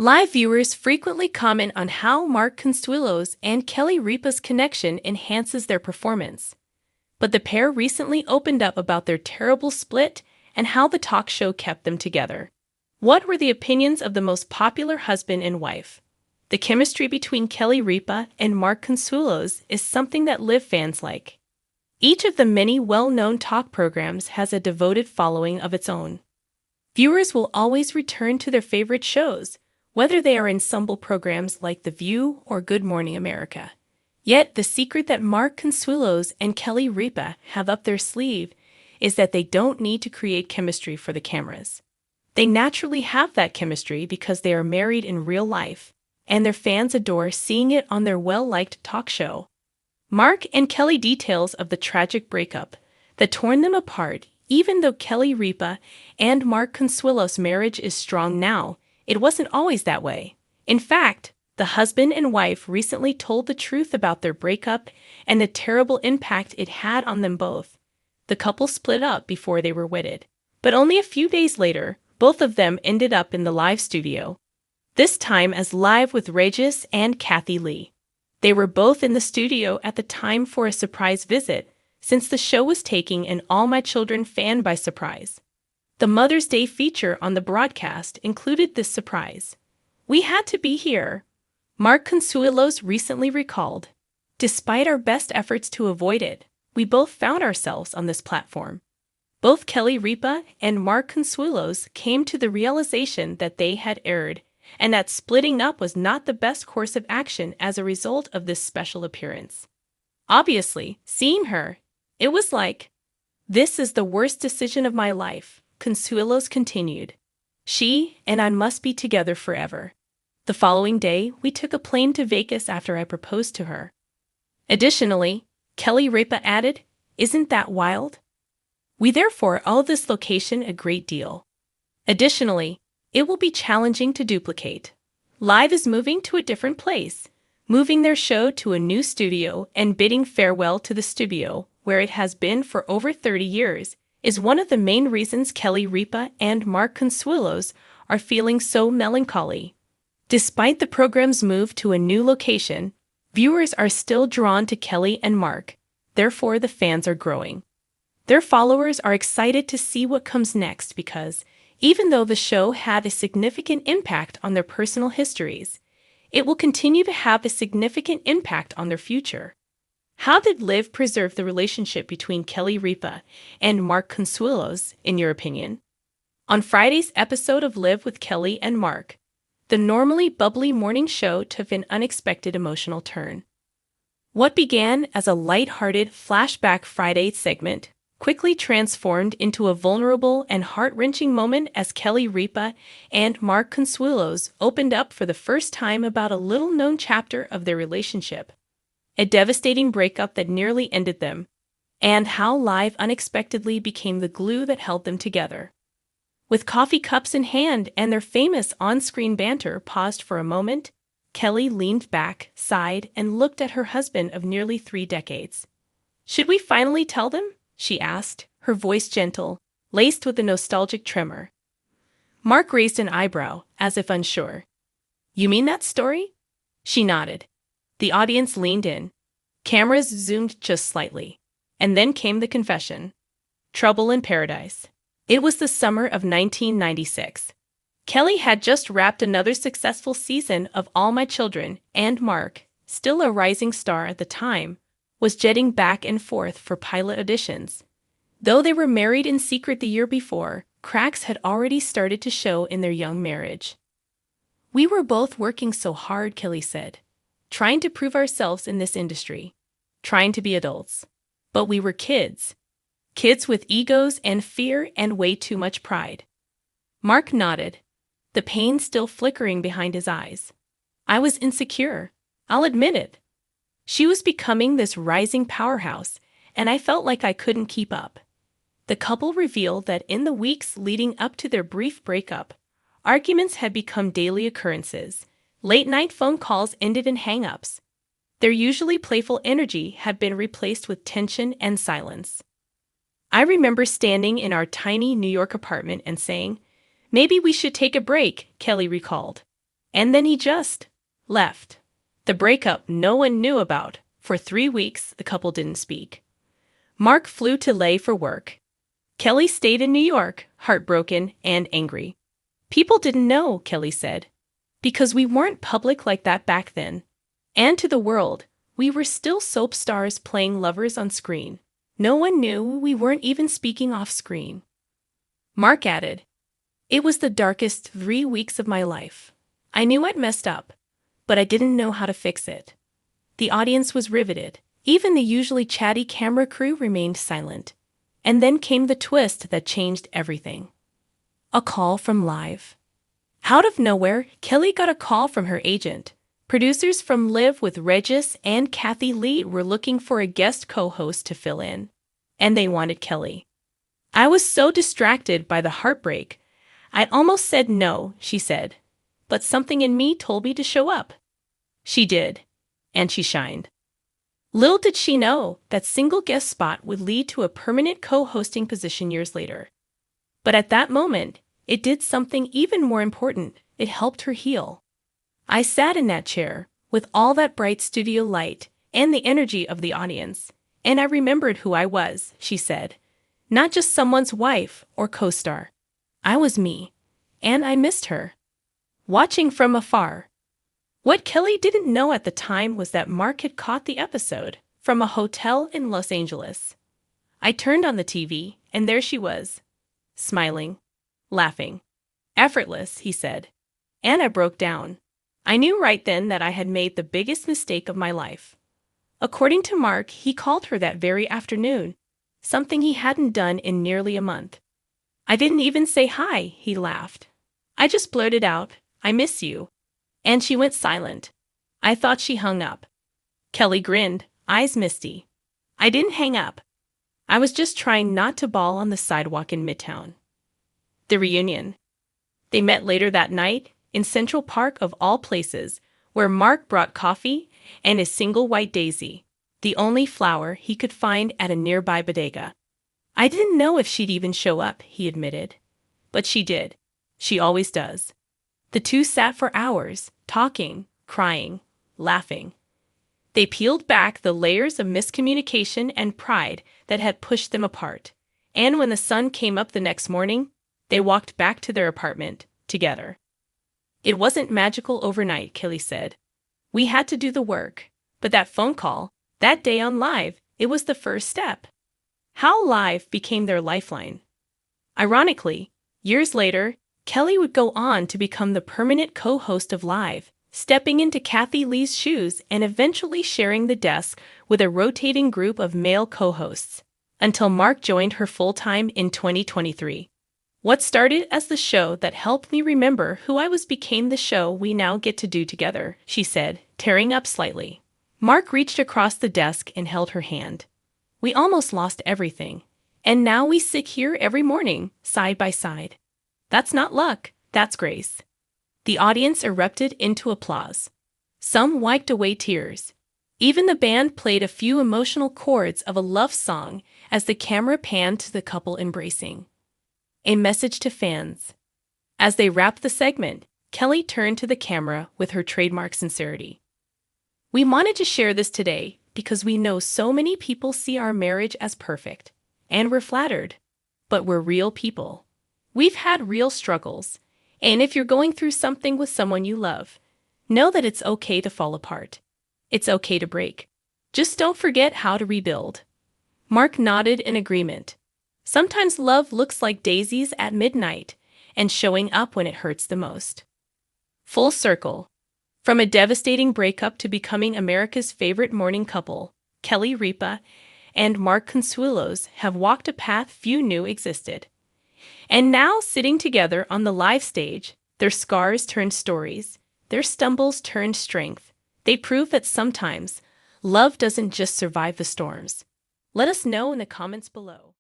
Live viewers frequently comment on how Mark Consuelos and Kelly Ripa's connection enhances their performance. But the pair recently opened up about their terrible split and how the talk show kept them together. What were the opinions of the most popular husband and wife? The chemistry between Kelly Ripa and Mark Consuelos is something that Live fans like. Each of the many well-known talk programs has a devoted following of its own. Viewers will always return to their favorite shows, whether they are ensemble programs like The View or Good Morning America. Yet, the secret that Mark Consuelos and Kelly Ripa have up their sleeve is that they don't need to create chemistry for the cameras. They naturally have that chemistry because they are married in real life, and their fans adore seeing it on their well-liked talk show. Mark and Kelly details of the tragic breakup that torn them apart. Even though Kelly Ripa and Mark Consuelos' marriage is strong now, it wasn't always that way. In fact, the husband and wife recently told the truth about their breakup and the terrible impact it had on them both. The couple split up before they were wedded, but only a few days later, both of them ended up in the live studio, this time as Live with Regis and Kathy Lee. They were both in the studio at the time for a surprise visit, since the show was taking an All My Children fan by surprise. The Mother's Day feature on the broadcast included this surprise. "We had to be here," Mark Consuelos recently recalled. "Despite our best efforts to avoid it, we both found ourselves on this platform." Both Kelly Ripa and Mark Consuelos came to the realization that they had erred, and that splitting up was not the best course of action as a result of this special appearance. "Obviously, seeing her, it was like, this is the worst decision of my life," Consuelos continued. "She and I must be together forever. The following day, we took a plane to Vegas after I proposed to her." Additionally, Kelly Ripa added, "Isn't that wild? We therefore owe this location a great deal. Additionally, it will be challenging to duplicate. Live is moving to a different place, moving their show to a new studio and bidding farewell to the studio, where it has been for over 30 years, is one of the main reasons Kelly Ripa and Mark Consuelos are feeling so melancholy. Despite the program's move to a new location, viewers are still drawn to Kelly and Mark, therefore the fans are growing. Their followers are excited to see what comes next because, even though the show had a significant impact on their personal histories, it will continue to have a significant impact on their future. How did Liv preserve the relationship between Kelly Ripa and Mark Consuelos, in your opinion? On Friday's episode of Live with Kelly and Mark, the normally bubbly morning show took an unexpected emotional turn. What began as a light-hearted Flashback Friday segment quickly transformed into a vulnerable and heart-wrenching moment as Kelly Ripa and Mark Consuelos opened up for the first time about a little-known chapter of their relationship, a devastating breakup that nearly ended them, and how Live unexpectedly became the glue that held them together. With coffee cups in hand and their famous on-screen banter paused for a moment, Kelly leaned back, sighed, and looked at her husband of nearly 3 decades. "Should we finally tell them?" she asked, her voice gentle, laced with a nostalgic tremor. Mark raised an eyebrow, as if unsure. "You mean that story?" She nodded. The audience leaned in. Cameras zoomed just slightly. And then came the confession. Trouble in Paradise. It was the summer of 1996. Kelly had just wrapped another successful season of All My Children, and Mark, still a rising star at the time, was jetting back and forth for pilot auditions. Though they were married in secret the year before, cracks had already started to show in their young marriage. "We were both working so hard," Kelly said, "trying to prove ourselves in this industry, trying to be adults. But we were kids. Kids with egos and fear and way too much pride." Mark nodded, the pain still flickering behind his eyes. "I was insecure. I'll admit it. She was becoming this rising powerhouse, and I felt like I couldn't keep up." The couple revealed that in the weeks leading up to their brief breakup, arguments had become daily occurrences. Late-night phone calls ended in hang-ups. Their usually playful energy had been replaced with tension and silence. "I remember standing in our tiny New York apartment and saying, 'Maybe we should take a break,'" Kelly recalled. And then he just left. The breakup no one knew about. For 3 weeks, the couple didn't speak. Mark flew to LA for work. Kelly stayed in New York, heartbroken and angry. People didn't know, Kelly said, because we weren't public like that back then. And to the world, we were still soap stars playing lovers on screen. No one knew we weren't even speaking off screen. Mark added, "It was the darkest 3 weeks of my life. I knew I'd messed up, but I didn't know how to fix it." The audience was riveted. Even the usually chatty camera crew remained silent. And then came the twist that changed everything. A call from Live. Out of nowhere, Kelly got a call from her agent. Producers from Live with Regis and Kathy Lee were looking for a guest co-host to fill in. And they wanted Kelly. "I was so distracted by the heartbreak. I almost said no," she said. "But something in me told me to show up." She did. And she shined. Little did she know that single guest spot would lead to a permanent co-hosting position years later. But at that moment, it did something even more important. It helped her heal. "I sat in that chair, with all that bright studio light and the energy of the audience, and I remembered who I was," she said. "Not just someone's wife or co-star. I was me, and I missed her." Watching from afar. What Kelly didn't know at the time was that Mark had caught the episode from a hotel in Los Angeles. "I turned on the TV, and there she was, smiling, laughing. Effortless," he said. "And I broke down. I knew right then that I had made the biggest mistake of my life." According to Mark, he called her that very afternoon, something he hadn't done in nearly a month. "I didn't even say hi," he laughed. "I just blurted out, 'I miss you.' And she went silent. I thought she hung up." Kelly grinned, eyes misty. "I didn't hang up. I was just trying not to bawl on the sidewalk in Midtown." The reunion. They met later that night, in Central Park of all places, where Mark brought coffee and a single white daisy, the only flower he could find at a nearby bodega. "I didn't know if she'd even show up," he admitted. "But she did. She always does." The two sat for hours, talking, crying, laughing. They peeled back the layers of miscommunication and pride that had pushed them apart. And when the sun came up the next morning, they walked back to their apartment, together. "It wasn't magical overnight," Kelly said. "We had to do the work. But that phone call, that day on Live, it was the first step." How Live became their lifeline. Ironically, years later, Kelly would go on to become the permanent co-host of Live, stepping into Kathy Lee's shoes and eventually sharing the desk with a rotating group of male co-hosts, until Mark joined her full-time in 2023. "What started as the show that helped me remember who I was became the show we now get to do together," she said, tearing up slightly. Mark reached across the desk and held her hand. "We almost lost everything, and now we sit here every morning, side by side. That's not luck, that's grace." The audience erupted into applause. Some wiped away tears. Even the band played a few emotional chords of a love song as the camera panned to the couple embracing. A message to fans. As they wrapped the segment, Kelly turned to the camera with her trademark sincerity. "We wanted to share this today because we know so many people see our marriage as perfect, and we're flattered. But we're real people. We've had real struggles, and if you're going through something with someone you love, know that it's okay to fall apart. It's okay to break. Just don't forget how to rebuild." Mark nodded in agreement. Sometimes love looks like daisies at midnight and showing up when it hurts the most. Full circle. From a devastating breakup to becoming America's favorite morning couple, Kelly Ripa and Mark Consuelos have walked a path few knew existed. And now, sitting together on the Live stage, their scars turned stories, their stumbles turned strength. They prove that sometimes love doesn't just survive the storms. Let us know in the comments below.